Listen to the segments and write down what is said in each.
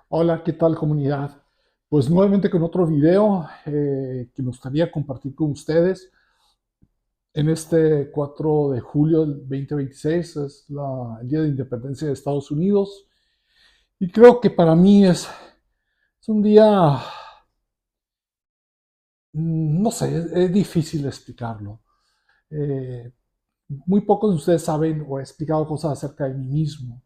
Hola, ¿qué tal comunidad? Pues nuevamente con otro video que me gustaría compartir con ustedes. En este 4 de julio del 2026 es el Día de Independencia de Estados Unidos y creo que para mí es un día, no sé, es difícil explicarlo. Eh, Muy pocos de ustedes saben o he explicado cosas acerca de mí mismo.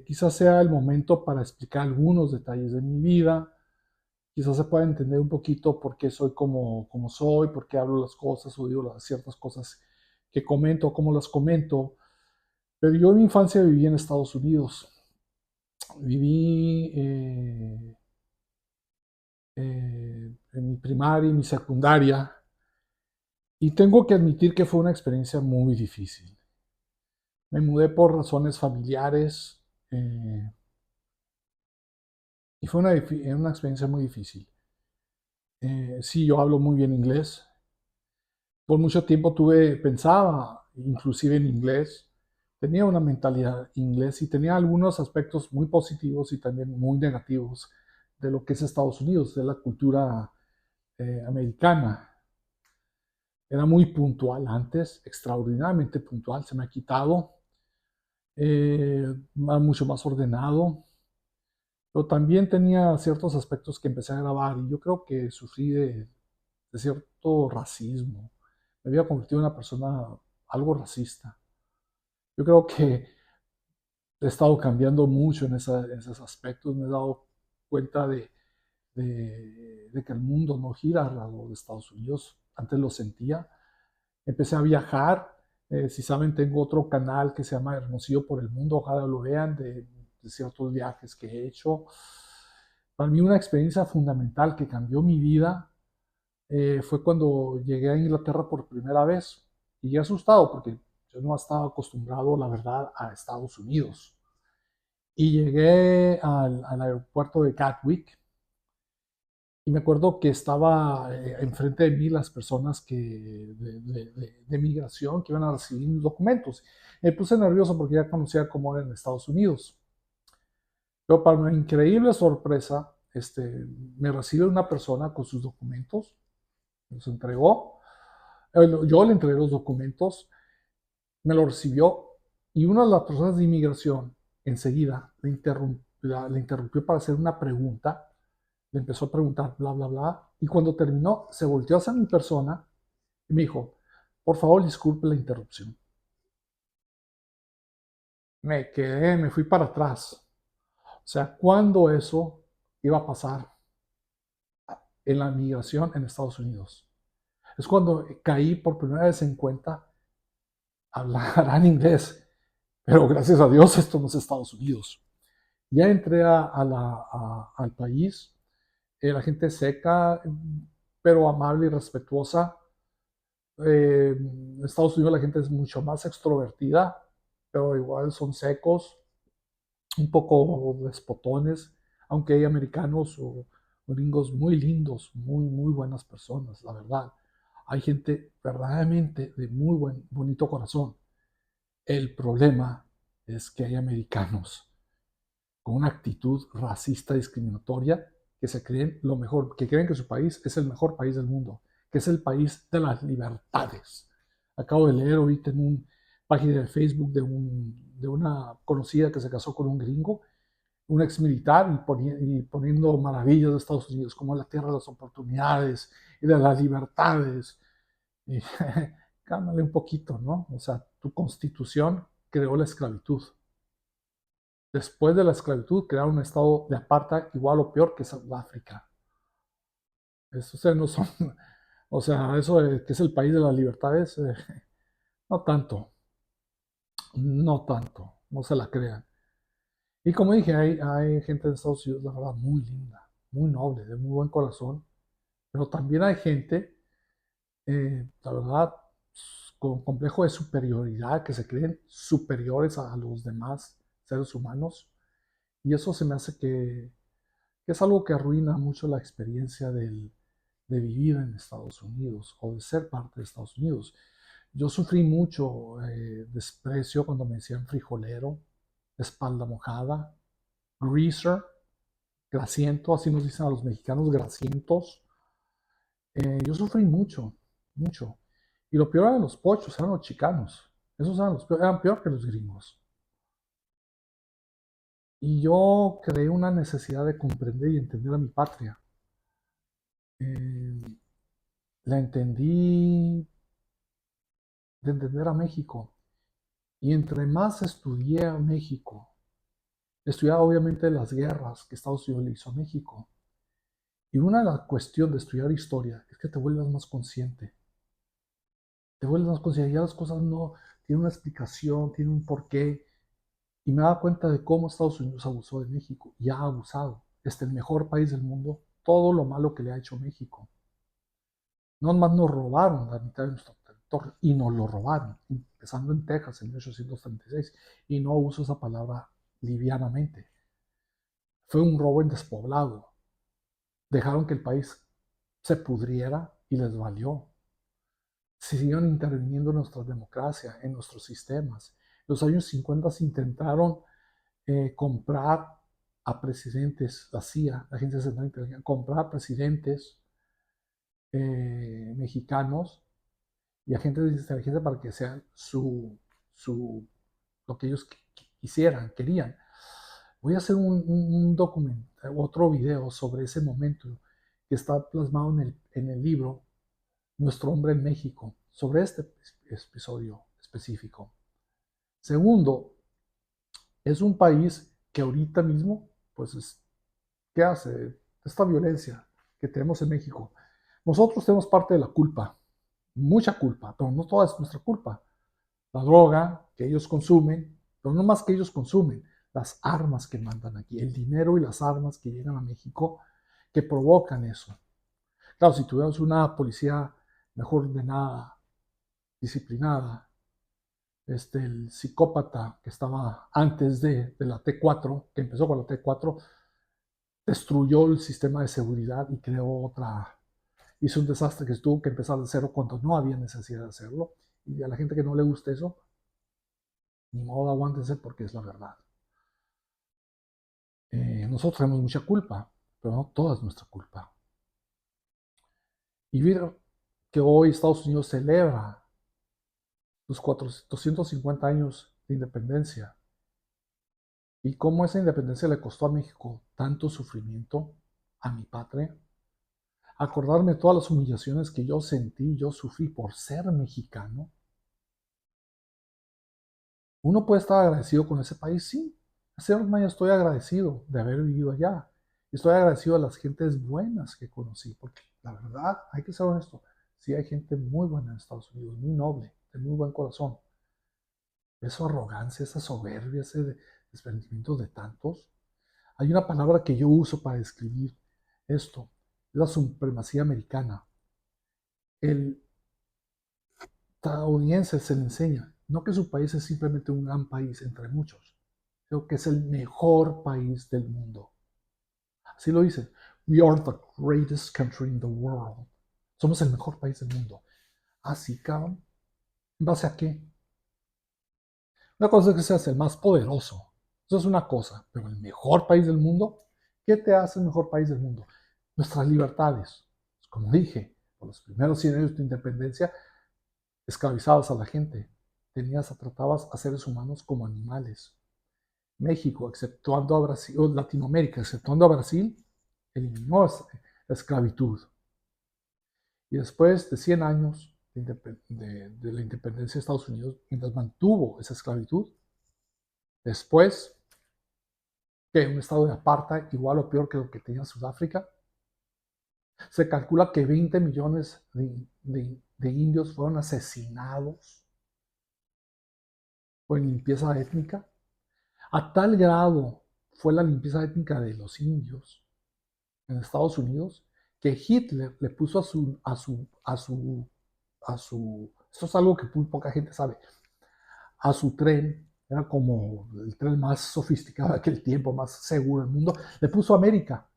Quizás sea el momento para explicar algunos detalles de mi vida. Quizás se pueda entender un poquito por qué soy como soy, por qué hablo las cosas o digo ciertas cosas que comento, cómo las comento. Pero yo en mi infancia viví en Estados Unidos. Viví en mi primaria y mi secundaria. Y tengo que admitir que fue una experiencia muy difícil. Me mudé por razones familiares y fue una experiencia muy difícil. Sí, yo hablo muy bien inglés. Por mucho tiempo pensaba inclusive en inglés, tenía una mentalidad inglés y tenía algunos aspectos muy positivos y también muy negativos de lo que es Estados Unidos, de la cultura americana. Era muy puntual antes, extraordinariamente puntual, se me ha quitado, mucho más ordenado, pero también tenía ciertos aspectos que empecé a grabar y yo creo que sufrí de cierto racismo. Me había convertido en una persona algo racista. Yo creo que he estado cambiando mucho en esos aspectos. Me he dado cuenta de que el mundo no gira alrededor de Estados Unidos. Antes lo sentía. Empecé a viajar. Si saben, tengo otro canal que se llama Hermosillo por el Mundo. Ojalá lo vean de ciertos viajes que he hecho. Para mí una experiencia fundamental que cambió mi vida fue cuando llegué a Inglaterra por primera vez. Y llegué asustado porque yo no estaba acostumbrado, la verdad, a Estados Unidos. Y llegué al aeropuerto de Gatwick y me acuerdo que estaba enfrente de mí las personas de migración que iban a recibir mis documentos. Me puse nervioso porque ya conocía cómo era en Estados Unidos. Pero para mi increíble sorpresa, me recibe una persona con sus documentos, los entregó. Yo le entregué los documentos, me lo recibió y una de las personas de inmigración enseguida le interrumpió para hacer una pregunta. Le empezó a preguntar, bla, bla, bla. Y cuando terminó, se volteó hacia mi persona y me dijo, por favor, disculpe la interrupción. Me fui para atrás. O sea, ¿cuándo eso iba a pasar en la migración en Estados Unidos? Es cuando caí por primera vez en cuenta, hablarán inglés, pero gracias a Dios esto no es Estados Unidos. Ya entré al país, la gente seca, pero amable y respetuosa. En Estados Unidos la gente es mucho más extrovertida, pero igual son secos, un poco despotones, aunque hay americanos o gringos muy lindos, muy buenas personas, la verdad. Hay gente verdaderamente de muy bonito corazón. El problema es que hay americanos con una actitud racista, discriminatoria, que se creen lo mejor, que creen que su país es el mejor país del mundo, que es el país de las libertades. Acabo de leer ahorita en una página de Facebook de una conocida que se casó con un gringo, un ex militar, y poniendo maravillas de Estados Unidos como la tierra de las oportunidades y de las libertades. Y cálmale un poquito, ¿no? O sea, tu constitución creó la esclavitud. Después de la esclavitud, crearon un estado de apartheid igual o peor que Sudáfrica. Eso no son, o sea, eso de que es el país de las libertades, no tanto, no tanto, no se la crean. Y como dije, hay gente de Estados Unidos, la verdad, muy linda, muy noble, de muy buen corazón, pero también hay gente, la verdad, con complejo de superioridad, que se creen superiores a los demás seres humanos, y eso se me hace que es algo que arruina mucho la experiencia de vivir en Estados Unidos o de ser parte de Estados Unidos. Yo sufrí mucho desprecio cuando me decían frijolero, espalda mojada, greaser. grasiento, así nos dicen a los mexicanos, grasientos. Yo sufrí mucho, mucho. Y lo peor eran los pochos, eran los chicanos. Esos eran, eran peor que los gringos. Y yo creé una necesidad de comprender y entender a mi patria. Eh, la entendí de entender a México. Y entre más estudié a México, estudiaba obviamente las guerras que Estados Unidos le hizo a México. Y una de las cuestiones de estudiar historia es que te vuelvas más consciente. Te vuelves más consciente. Ya las cosas no tienen una explicación, tienen un porqué. Y me daba cuenta de cómo Estados Unidos abusó de México. Y ha abusado. Es el mejor país del mundo. Todo lo malo que le ha hecho México. No más nos robaron la mitad de nuestro territorio. Y nos lo robaron. Empezando en Texas en 1836. Y no uso esa palabra livianamente. Fue un robo en despoblado. Dejaron que el país se pudriera y les valió. Siguieron interviniendo en nuestra democracia, en nuestros sistemas. En los años 50 se intentaron comprar a presidentes, la CIA, la Agencia Central de Inteligencia, comprar presidentes mexicanos y agentes de inteligencia para que sean lo que ellos quisieran, querían. Voy a hacer un documento, otro video sobre ese momento que está plasmado en el libro Nuestro Hombre en México, sobre este episodio específico. Segundo, es un país que ahorita mismo, pues, ¿qué hace? Esta violencia que tenemos en México. Nosotros tenemos parte de la culpa, mucha culpa, pero no toda es nuestra culpa. La droga que ellos consumen, pero no más que ellos consumen, las armas que mandan aquí, el dinero y las armas que llegan a México que provocan eso. Claro, si tuviéramos una policía mejor ordenada, disciplinada, el psicópata que estaba antes de la T4, que empezó con la T4, destruyó el sistema de seguridad y creó otra, hizo un desastre que tuvo que empezar de cero cuando no había necesidad de hacerlo. Y a la gente que no le guste eso, ni modo, aguántense porque es la verdad. Nosotros tenemos mucha culpa, pero no toda es nuestra culpa. Y ver que hoy Estados Unidos celebra los 250 años de independencia y cómo esa independencia le costó a México tanto sufrimiento, a mi patria, acordarme de todas las humillaciones que yo sentí, yo sufrí por ser mexicano. Uno puede estar agradecido con ese país, sí. Hace unos años estoy agradecido de haber vivido allá. Estoy agradecido a las gentes buenas que conocí, porque la verdad, hay que ser honesto, sí hay gente muy buena en Estados Unidos, muy noble, de muy buen corazón. Esa arrogancia, esa soberbia, ese desprendimiento de tantos. Hay una palabra que yo uso para describir esto, la supremacía americana. El estadounidense se le enseña, no que su país es simplemente un gran país entre muchos, sino que es el mejor país del mundo. Así lo dicen. We are the greatest country in the world. Somos el mejor país del mundo. Así, cabrón. ¿En base a qué? Una cosa es que seas el más poderoso. Eso es una cosa. Pero el mejor país del mundo, ¿qué te hace el mejor país del mundo? Nuestras libertades. Como dije, por los primeros 100 años de tu independencia, esclavizabas a la gente. Tratabas a seres humanos como animales. México, exceptuando a Brasil, o Latinoamérica, exceptuando a Brasil, eliminó la esclavitud. Y después de 100 años de la independencia de Estados Unidos, mientras mantuvo esa esclavitud, después que un estado de apartheid, igual o peor que lo que tenía Sudáfrica, se calcula que 20 millones de indios fueron asesinados por limpieza étnica. A tal grado fue la limpieza étnica de los indios en Estados Unidos que Hitler le puso esto es algo que muy poca gente sabe, a su tren, era como el tren más sofisticado de aquel tiempo, más seguro del mundo, le puso América.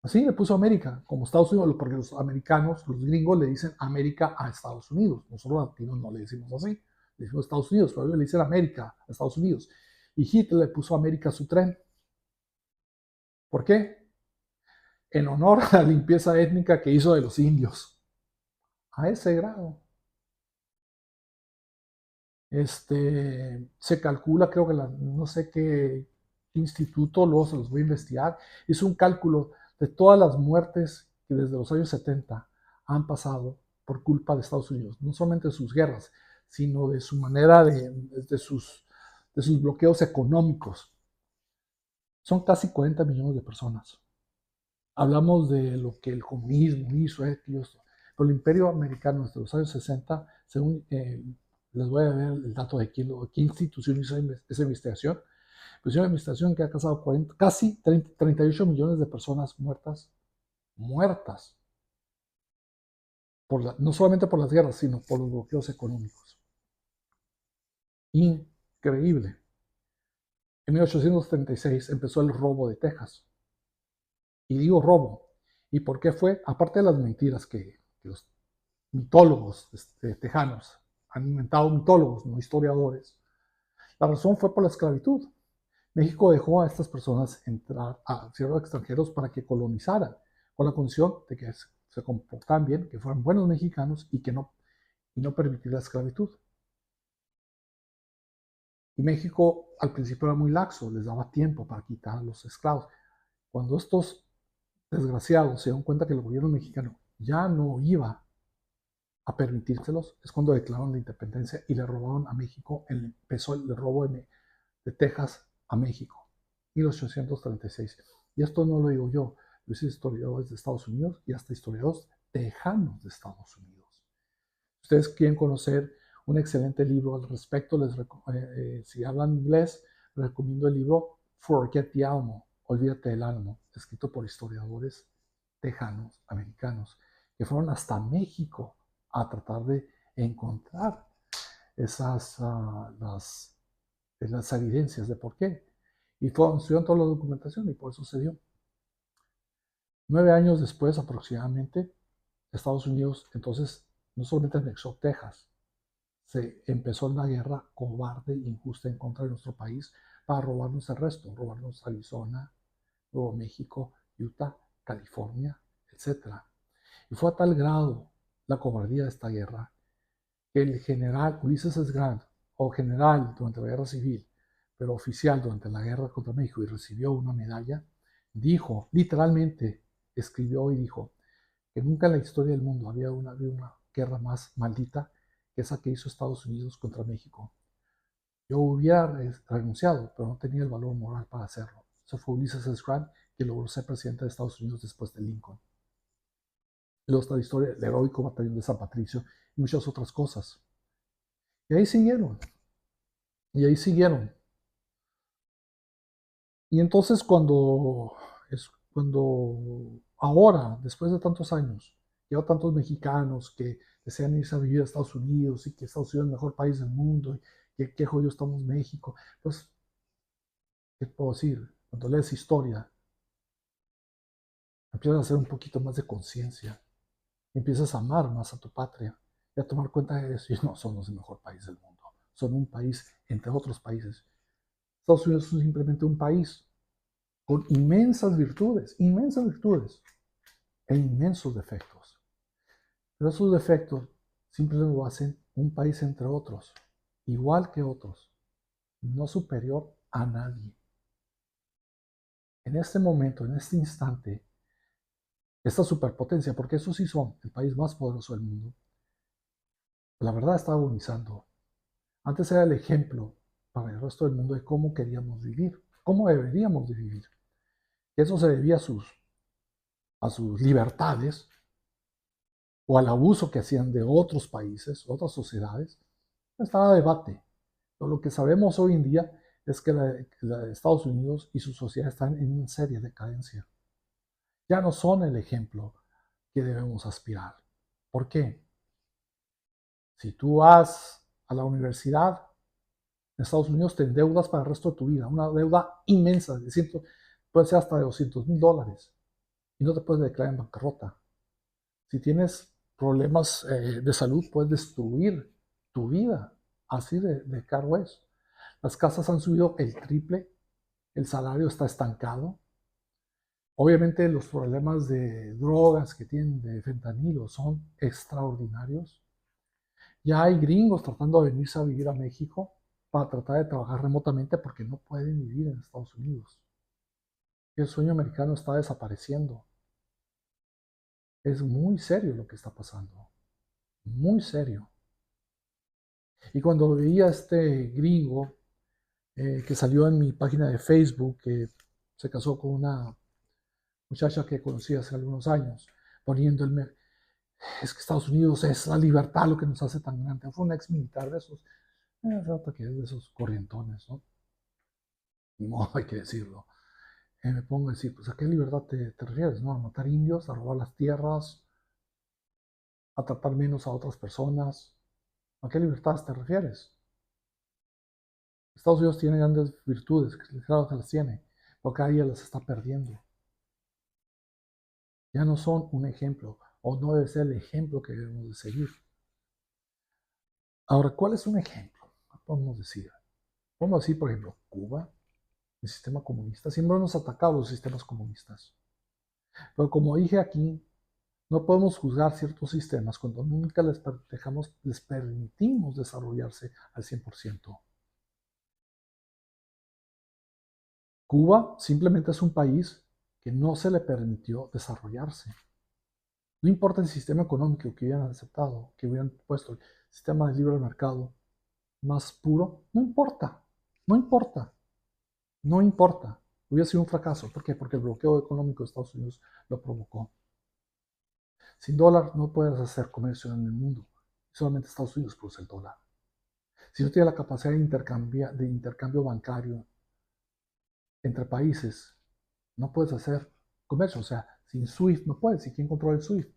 Así le puso América, como Estados Unidos, porque los americanos, los gringos le dicen América a Estados Unidos. Nosotros los latinos no le decimos así, le decimos Estados Unidos, pero ellos le dicen América a Estados Unidos. Y Hitler le puso América a su tren. ¿Por qué? En honor a la limpieza étnica que hizo de los indios. A ese grado. Se calcula, creo que no sé qué instituto, luego se los voy a investigar, hizo un cálculo de todas las muertes que desde los años 70 han pasado por culpa de Estados Unidos, no solamente de sus guerras, sino de su manera de sus bloqueos económicos. Son casi 40 millones de personas. Hablamos de lo que el comunismo hizo, pero el imperio americano desde los años 60, según les voy a ver el dato de qué institución hizo esa investigación, pues una investigación que ha causado casi 38 millones de personas muertas, no solamente por las guerras, sino por los bloqueos económicos. Increíble. En 1836 empezó el robo de Texas. Y digo robo. ¿Y por qué fue? Aparte de las mentiras que los mitólogos tejanos han inventado, mitólogos, no historiadores, la razón fue por la esclavitud. México dejó a estas personas entrar, a ciertos extranjeros, para que colonizaran, con la condición de que se comportaran bien, que fueran buenos mexicanos y no permitir la esclavitud. Y México al principio era muy laxo, les daba tiempo para quitar a los esclavos. Cuando estos desgraciados se dieron cuenta que el gobierno mexicano ya no iba a permitírselos, es cuando declararon la independencia y le robaron a México, empezó el robo de Texas a México, 1836. Y esto no lo digo yo, lo dicen historiadores de Estados Unidos y hasta historiadores tejanos de Estados Unidos. Si ustedes quieren conocer un excelente libro al respecto, si hablan inglés, les recomiendo el libro Forget the Alamo, Olvídate del Álamo, escrito por historiadores tejanos, americanos, que fueron hasta México a tratar de encontrar las evidencias de por qué. Y estudiaron toda la documentación y por eso se dio. 9 años después aproximadamente, Estados Unidos entonces no solamente anexó Texas, se empezó una guerra cobarde e injusta en contra de nuestro país para robarnos el resto, robarnos Arizona, Nuevo México, Utah, California, etc. Y fue a tal grado la cobardía de esta guerra que el general Ulysses S. Grant, o general durante la guerra civil, pero oficial durante la guerra contra México y recibió una medalla, dijo, literalmente escribió y dijo, que nunca en la historia del mundo había una guerra más maldita que esa que hizo Estados Unidos contra México. Yo hubiera renunciado, pero no tenía el valor moral para hacerlo. Eso fue Ulysses S. Grant, que logró ser presidente de Estados Unidos después de Lincoln. Luego está la historia del heroico batallón de San Patricio y muchas otras cosas. Y ahí siguieron. Y ahí siguieron. Y entonces cuando ahora, después de tantos años, llevo tantos mexicanos que desean irse a vivir a Estados Unidos y que Estados Unidos es el mejor país del mundo y que qué jodido estamos México, pues, ¿qué puedo decir? Cuando lees historia, empiezas a hacer un poquito más de conciencia, empiezas a amar más a tu patria y a tomar cuenta de eso. Y no somos el mejor país del mundo, son un país entre otros países. Estados Unidos es simplemente un país con inmensas virtudes e inmensos defectos. Pero esos defectos simplemente lo hacen un país entre otros, igual que otros, no superior a nadie. En este momento, en este instante, esta superpotencia, porque esos sí son el país más poderoso del mundo, la verdad está agonizando. Antes era el ejemplo para el resto del mundo de cómo queríamos vivir, cómo deberíamos de vivir. Y eso se debía a sus libertades o al abuso que hacían de otros países, otras sociedades. No estaba a debate. Pero lo que sabemos hoy en día es que la de Estados Unidos y su sociedad están en una seria decadencia. Ya no son el ejemplo que debemos aspirar. ¿Por qué? Si tú vas a la universidad en Estados Unidos, te endeudas para el resto de tu vida, una deuda inmensa, puede ser hasta de $200,000, y no te puedes declarar en bancarrota. Si tienes problemas de salud, puedes destruir tu vida, así de caro es. Las casas han subido el triple, el salario está estancado, Obviamente los problemas de drogas que tienen de fentanilo son extraordinarios. Ya hay gringos tratando de venirse a vivir a México para tratar de trabajar remotamente porque no pueden vivir en Estados Unidos. El sueño americano está desapareciendo. Es muy serio lo que está pasando. Muy serio. Y cuando veía a este gringo que salió en mi página de Facebook, que se casó con una muchacha que conocí hace algunos años, poniendo es que Estados Unidos es la libertad lo que nos hace tan grande. Fue un ex militar de esos, que es de esos corrientones, ¿no? Ni modo, hay que decirlo. Me pongo a decir, pues ¿a qué libertad te refieres? ¿No? A matar indios, a robar las tierras, a tratar menos a otras personas. ¿A qué libertad te refieres? Estados Unidos tiene grandes virtudes, claro que las tiene, pero cada día las está perdiendo. Ya no son un ejemplo, o no debe ser el ejemplo que debemos de seguir. Ahora, ¿cuál es un ejemplo? Podemos decir, por ejemplo, Cuba, el sistema comunista. Siempre hemos atacado los sistemas comunistas. Pero como dije aquí, no podemos juzgar ciertos sistemas cuando nunca les permitimos desarrollarse al 100%. Cuba simplemente es un país que no se le permitió desarrollarse. No importa el sistema económico que hubieran aceptado, que hubieran puesto el sistema de libre mercado más puro, no importa, no importa, no importa. Hubiera sido un fracaso. ¿Por qué? Porque el bloqueo económico de Estados Unidos lo provocó. Sin dólar no puedes hacer comercio en el mundo. Solamente Estados Unidos produce el dólar. Si no tienes la capacidad de intercambio bancario entre países, no puedes hacer comercio. O sea, sin SWIFT no puedes. ¿Y quién controla el SWIFT?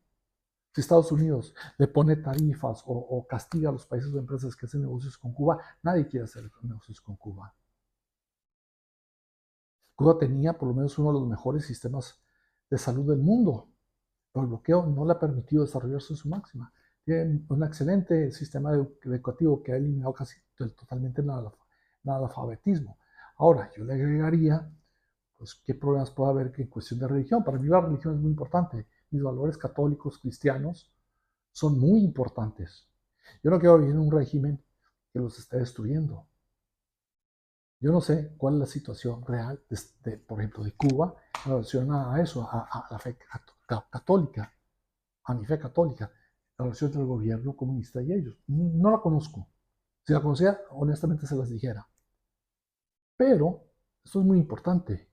Si Estados Unidos le pone tarifas o castiga a los países o empresas que hacen negocios con Cuba, nadie quiere hacer negocios con Cuba. Cuba tenía por lo menos uno de los mejores sistemas de salud del mundo, pero el bloqueo no le ha permitido desarrollarse en su máxima. Tiene un excelente sistema educativo que ha eliminado casi totalmente el analfabetismo. Ahora, yo le agregaría, pues, ¿qué problemas puede haber en cuestión de religión? Para mí la religión es muy importante. Mis valores católicos, cristianos, son muy importantes. Yo no quiero vivir en un régimen que los esté destruyendo. Yo no sé cuál es la situación real, por ejemplo, de Cuba en relación a eso, a la fe católica, a mi fe católica, la relación entre el gobierno comunista y ellos. No la conozco. Si la conocía, honestamente se las dijera. Pero, esto es muy importante,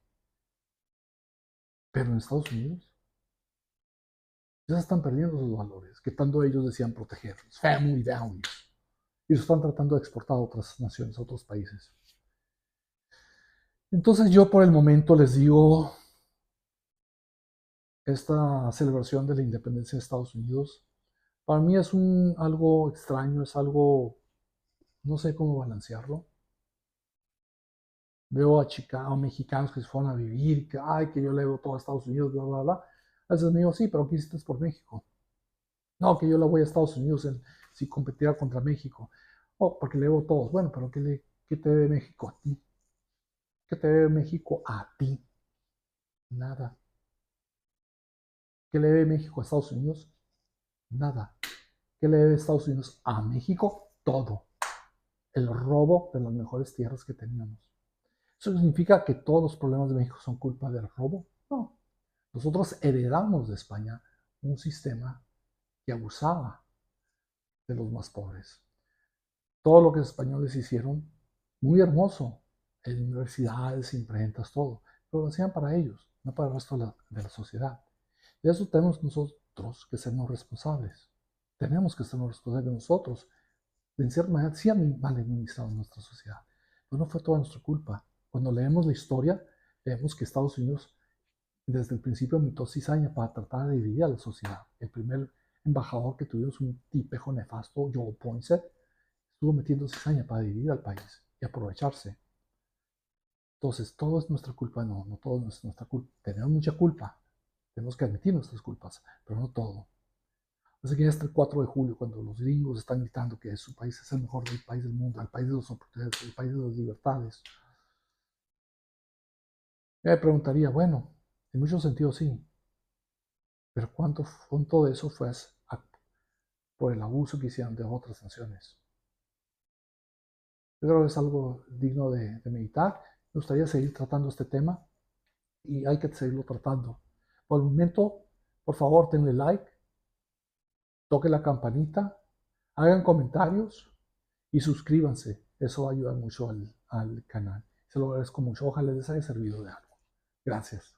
pero en Estados Unidos ya se están perdiendo esos valores que tanto ellos decían proteger, los family values, y se están tratando de exportar a otras naciones, a otros países. Entonces yo por el momento les digo, esta celebración de la independencia de Estados Unidos, para mí es algo extraño, es algo, no sé cómo balancearlo. Veo a mexicanos que se fueron a vivir, que, ay, que yo le debo todo a Estados Unidos, bla, bla, bla. A veces me digo, sí, pero ¿qué hiciste por México? No, que yo le voy a Estados Unidos si competiera contra México. Oh, porque le debo todos. Bueno, pero ¿qué te debe México a ti? ¿Qué te debe México a ti? Nada. ¿Qué le debe México a Estados Unidos? Nada. ¿Qué le debe Estados Unidos a México? Todo. El robo de las mejores tierras que teníamos. ¿Eso significa que todos los problemas de México son culpa del robo? No. Nosotros heredamos de España un sistema que abusaba de los más pobres. Todo lo que los españoles hicieron, muy hermoso, en universidades, imprentas, todo, pero lo hacían para ellos, no para el resto de la sociedad. De eso tenemos nosotros que sernos responsables. Tenemos que sernos responsables nosotros. De en cierta manera, sí han mal administrado nuestra sociedad, pero no fue toda nuestra culpa. Cuando leemos la historia, vemos que Estados Unidos desde el principio mitó cizaña para tratar de dividir a la sociedad. El primer embajador que tuvimos, un tipejo nefasto, Joe Poinsett, estuvo metiendo cizaña para dividir al país y aprovecharse. Entonces, todo es nuestra culpa, no todo es nuestra culpa. Tenemos mucha culpa, tenemos que admitir nuestras culpas, pero no todo. Así que hasta el 4 de julio, cuando los gringos están gritando que su país es el mejor del país del mundo, el país de las oportunidades, el país de las libertades, yo me preguntaría, bueno, En muchos sentidos sí, pero cuánto de eso fue por el abuso que hicieron de otras naciones? Yo creo que es algo digno de meditar. Me gustaría seguir tratando este tema y hay que seguirlo tratando. Por el momento, por favor, denle like, toque la campanita, hagan comentarios y suscríbanse. Eso va a ayudar mucho al canal. Se lo agradezco mucho. Ojalá les haya servido de algo. Gracias.